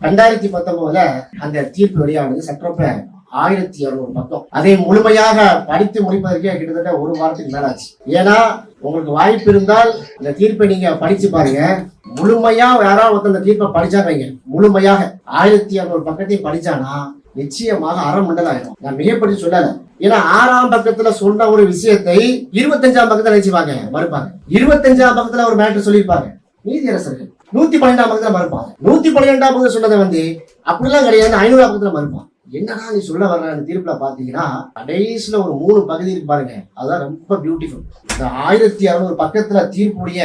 2019 அந்த தீர்ப்பு வெளியானது. சற்றொப்ப 1200 பக்கம். அதை முழுமையாக படித்து முடிப்பதற்கே கிட்டத்தட்ட ஒரு வாரத்துக்கு மேலாச்சு. ஏன்னா உங்களுக்கு வாய்ப்பு இருந்தால் இந்த தீர்ப்பை நீங்க படிச்சு பாருங்க. முழுமையா யாராவது அந்த தீர்ப்பை படிச்சாங்க, முழுமையாக 1200 பக்கத்தையும் படிச்சானா நிச்சயமாக அரை மண்டல் ஆயிடும். நான் மிகப்படி சொல்லல. ஏன்னா 6ஆம் பக்கத்துல சொன்ன ஒரு விஷயத்தை 25ஆம் பக்கத்துல நினைச்சுப்பாங்க, மறுப்பாங்க. 25ஆம் பக்கத்துல ஒரு மேட்டர் சொல்லியிருப்பாங்க நீதியரசர்கள். 112ஆம் பக்கத்துல மறுப்பாங்க. 112ஆம் பக்கத்துல சொன்னதை அப்படிலாம் கிடையாது, 500ஆம் பக்கத்துல மறுப்பாங்க. என்னன்னா நீ சொல்ல வர்ற தீர்ப்புல பாத்தீங்கன்னா கடைசியில ஒரு 3 பகுதி இருக்கு பாருங்க, அதுதான் ரொம்ப பியூட்டிஃபுல். இந்த 1600 பக்கத்துல தீர்ப்புடைய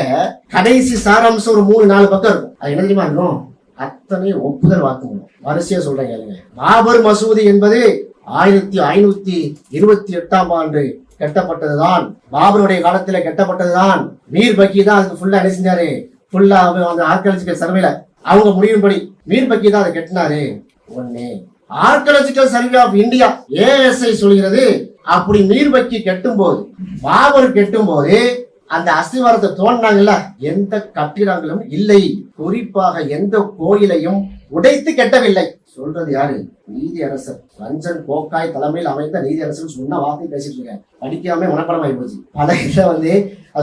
கடைசி சாராம்சம் ஒரு 3-4 பக்கம் இருக்கும். அது என்ன தெரியுமா இருக்கும்? அத்தனை ஒப்புதல் வாக்குமூலம். வரிசையா சொல்றேன் கேளுங்க. பாபர் மசூதி என்பது 1528ஆம் ஆண்டு கட்டப்பட்டதுதான். பாபருடைய காலத்துல கட்டப்பட்டதுதான். மீர் பக்கி தான் அதுக்கு ஃபுல்லா என்ன செஞ்சாரு? ஃபுல்லா அந்த ஆர்கியாலஜிக்கல் சர்வேல அவங்க முடிவின்படி மீர் பக்கி தான் அதை கட்டினாரு. ஒண்ணு archaeological survey of India ASI சொல்கிறது, அப்படி மீர் பக்கி கட்டும் போது, பாபர் கட்டும் போது அந்த அஸ்திவாரத்தை தோன்றாங்கல்ல, எந்த கட்டிடங்களும் இல்லை, குறிப்பாக எந்த கோயிலையும் உடைத்து கட்டவில்லை. சொல்றது யாரு? நீதியரசர் ரஞ்சன் கோகாய் தலைமையில் அமைந்த நீதியரசர் சொன்ன வார்த்தை பேசிட்டு இருக்கேன். படிக்காம மனப்படம் ஆகி போச்சு. படையில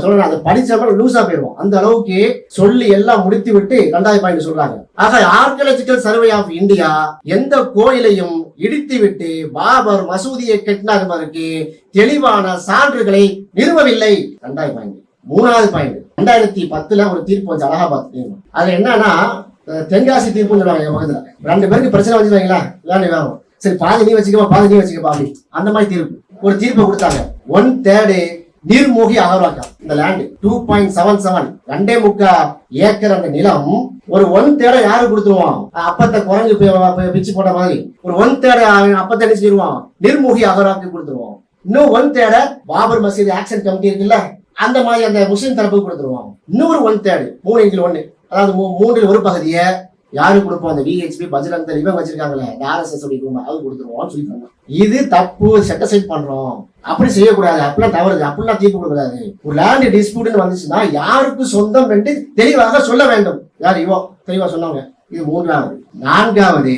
சொல்றேன், அதை படிச்சவங்க லூசா போயிடுவோம். அந்த அளவுக்கு சொல்லி எல்லாம் முடித்து விட்டு 2வது பாயிண்ட் சொல்றாங்க. ஆக ஆர்கியாலஜிக்கல் சர்வே ஆஃப் இந்தியா எந்த கோயிலையும் இடித்து விட்டு பாபர் மசூதியை கட்டினதற்கு தெளிவான சான்றுகளை நிறுவவில்லை. 2வது பாயிண்ட். 3வது பாயிண்ட், 2010 ஒரு தீர்ப்பு வச்சு அலகாபாத். அது என்னன்னா தென்காசி தீர்ப்புன்னு சொல்லுவாங்க. என் பக்கத்துல 2 பேருக்கு பிரச்சனை வச்சுருவாங்களா, வேணும் வேணும், சரி பாதி நீ வச்சுக்கப்பா, பாதி நீ வச்சுக்கப்பா, அப்படி அந்த மாதிரி தீர்ப்பு ஒரு தீர்ப்பை கொடுத்தாங்க. 1/3 நீர்மூழ்கி அகழ்வாக்கம். இந்த லேண்ட் 2.77 2.25 ஏக்கர் அந்த நிலம் ஒரு 1/3 யாரு கொடுத்துருவான்? அப்பத்தை குரங்கு பிச்சு போட்ட மாதிரி ஒரு 1/3 அப்பத்தை என்ன செய்வான்? நீர்மூழ்கி அகழ்வாக்கு கொடுத்துருவான். இன்னும் 1/3 பாபர் மசூதி ஆக்ஷன் கமிட்டி இருக்குல்ல, அந்த மாதிரி அந்த முஸ்லிம் தரப்புக்கு கொடுத்துருவான். இன்னொரு 1/3 3/1, அதாவது 1/3 பகுதியை யாரு கொடுப்போம்? அந்த VHP பஜ்ரங் தள் இவங்க வச்சிருக்காங்களே, RSS அது கொடுத்துருவோம்னு சொல்லிட்டாங்க. இது தப்பு, செட்டசைட் பண்றோம், அப்படி செய்யக்கூடாது, அப்படிலாம் தவறுது, அப்படிலாம் தீர்ப்பு கொடுக்கூடாது. ஒரு லேண்ட் டிஸ்பியூட்னு வந்துச்சுன்னா யாருக்கு சொந்தம் என்று தெளிவாக சொல்ல வேண்டும். யார் இவோ தெளிவா சொன்னாங்க. இது 3வது. 4வது,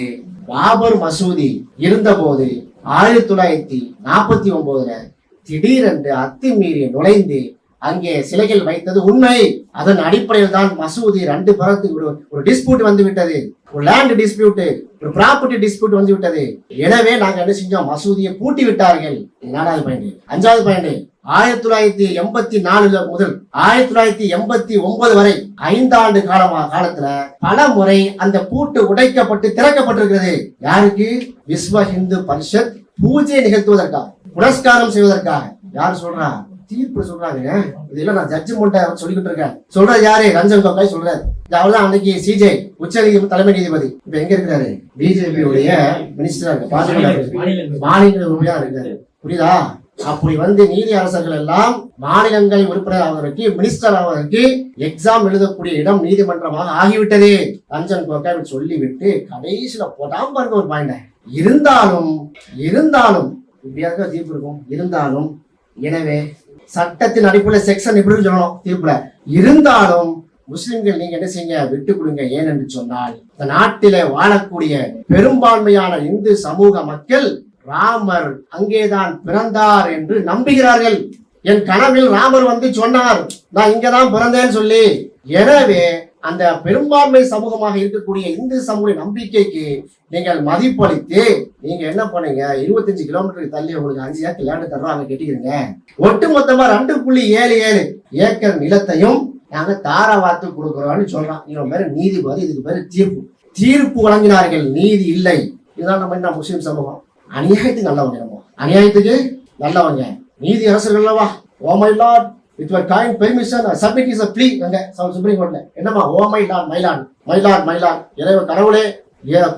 பாபர் மசூதி இருந்த போது 1949 திடீரென்று அத்துமீறி நுழைந்து அங்கே சிலைகள் வைத்தது உண்மை. அதன் அடிப்படையில் தான் மசூதி 2 புறத்துக்கு ஒரு டிஸ்பியூட் வந்து விட்டது, ஒரு லேண்ட் டிஸ்பியூட், ஒரு ப்ராப்பர்ட்டி டிஸ்பியூட் வந்து விட்டது. எனவே நாங்க என்ன செஞ்சோம்? மசூதியை பூட்டி விட்டார்கள். 4வது பாயிண்ட். 5வது பாயிண்ட், 1984 முதல் 1989 வரை 5 ஆண்டு காலத்துல பல முறை அந்த பூட்டு உடைக்கப்பட்டு திறக்கப்பட்டிருக்கிறது. யாருக்கு? விஸ்வ இந்து பரிஷத் பூஜை நிகழ்த்துவதற்காக, புனஸ்காரம் செய்வதற்காக. யாரு சொல்றா? தீர்ப்பு சொல்றாங்க. இதெல்லாம் நான் ஜட்ஜ்மெண்ட்டை சொல்லிக்கிட்டு இருக்கேன். சொல்றது யாரு? ரஞ்சன் கோகாய் சொல்றாரு. அவர்தான் அன்னைக்கு CJ உச்ச நீதிமன்ற தலைமை நீதிபதி. இப்ப எங்க இருக்கிறாரு? BJP உடைய மினிஸ்டரா இருக்கு, மாநில உறுப்பினரா இருக்காரு. புரியுதா? அப்படி நீதி அரசர்கள் எல்லாம் மாநிலங்களை உறுப்பினர் ஆவதற்கு, மினிஸ்டர் ஆவதற்கு எக்ஸாம் எழுதக்கூடிய இடம் நீதிமன்றமாக ஆகிவிட்டது. ரஞ்சன் கோகாய் சொல்லிவிட்டு கடைசியில போட்டாம பாருங்க ஒரு பாயிண்ட். இருந்தாலும் இப்படியாக தீர்ப்பு இருக்கும். இருந்தாலும் எனவே சட்டத்தின் அடிப்படையில் செக்ஷன் இப்படி சொல்லணும் தீர்ப்புல. இருந்தாலும் முஸ்லிம்கள் நீங்க என்ன செய்யுங்க? விட்டு கொடுங்க. ஏனென்று சொன்னால் இந்த நாட்டில வாழக்கூடிய பெரும்பான்மையான இந்து சமூக மக்கள் ராமர் அங்கேதான் பிறந்தார் என்று நம்புகிறார்கள். என் கனவில் ராமர் சொன்னார், நான் இங்கதான் பிறந்தேன்னு சொல்லி. எனவே அந்த பெரும்பான்மை சமூகமாக இருக்கக்கூடிய இந்து சமூக நம்பிக்கைக்கு நீங்கள் மதிப்பளித்து நீங்க என்ன பண்ணுங்க? 25 கிலோமீட்டருக்கு தள்ளி உங்களுக்கு 5 ஏக்கர் லேண்ட் தர்றாங்க, கட்டிக்கிறீங்க. ஒட்டு மொத்தமா 2.77 ஏக்கர் நிலத்தையும் நாங்க தாராவாத்து கொடுக்குறோம்னு சொல்றான். இவன் பேரு நீதிபதி, இதுக்கு பேரு தீர்ப்பு வழங்கினார்கள். நீதி இல்லை. இதுதான் நம்ம முஸ்லிம் சமூகம். அநியாயத்துக்கு நல்லவங்க, நம்ம அநியாயத்துக்கு நல்லவங்க. நீதி அரசர்கள்வா, oh my lord, with your kind permission I submit is a plea. Supreme கோர்ட்ல என்னமா? Oh my lord, my lord, my lord, my lord. எனவே கடவுளே,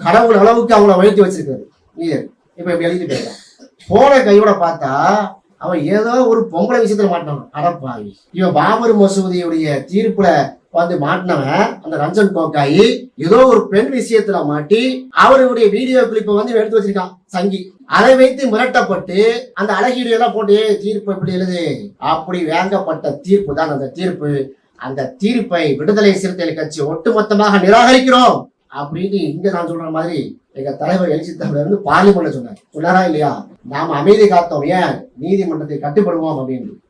கடவுள் அளவுக்கு அவங்கள உயர்த்தி வச்சிருக்காரு. நீ இப்ப இப்படி எழுதி போயிடலாம். போன கையோட பார்த்தா அவன் ஏதோ ஒரு பொம்பளை விஷயத்துல மாட்டான். அடப்பாவி, இவன் பாபர் மசூதியுடைய தீர்ப்புல மாட்டினவன் அந்த ரஞ்சன் கோகாய் ஏதோ ஒரு பெண் விஷயத்துல மாட்டி அவருடைய வீடியோ கிளிப்பை எடுத்து வச்சிருக்கான் சங்கி. அதை வைத்து மிரட்டப்பட்டு அந்த அழகிய எல்லாம் போட்டு தீர்ப்பு எப்படி எழுது, அப்படி வாங்கப்பட்ட தீர்ப்பு தான் அந்த தீர்ப்பு. அந்த தீர்ப்பை விடுதலை சிறுத்தைகள் கட்சி ஒட்டுமொத்தமாக நிராகரிக்கிறோம். அப்படின்னு இங்க நான் சொல்ற மாதிரி எங்க தலைவர் எழுச்சி தமிழர் வந்து பார்லிமெண்ட்ல சொன்னாரா இல்லையா? நாம அமைதி காத்தோம், ஏன் நீதிமன்றத்தை கட்டுப்படுவோம் அப்படின்னு.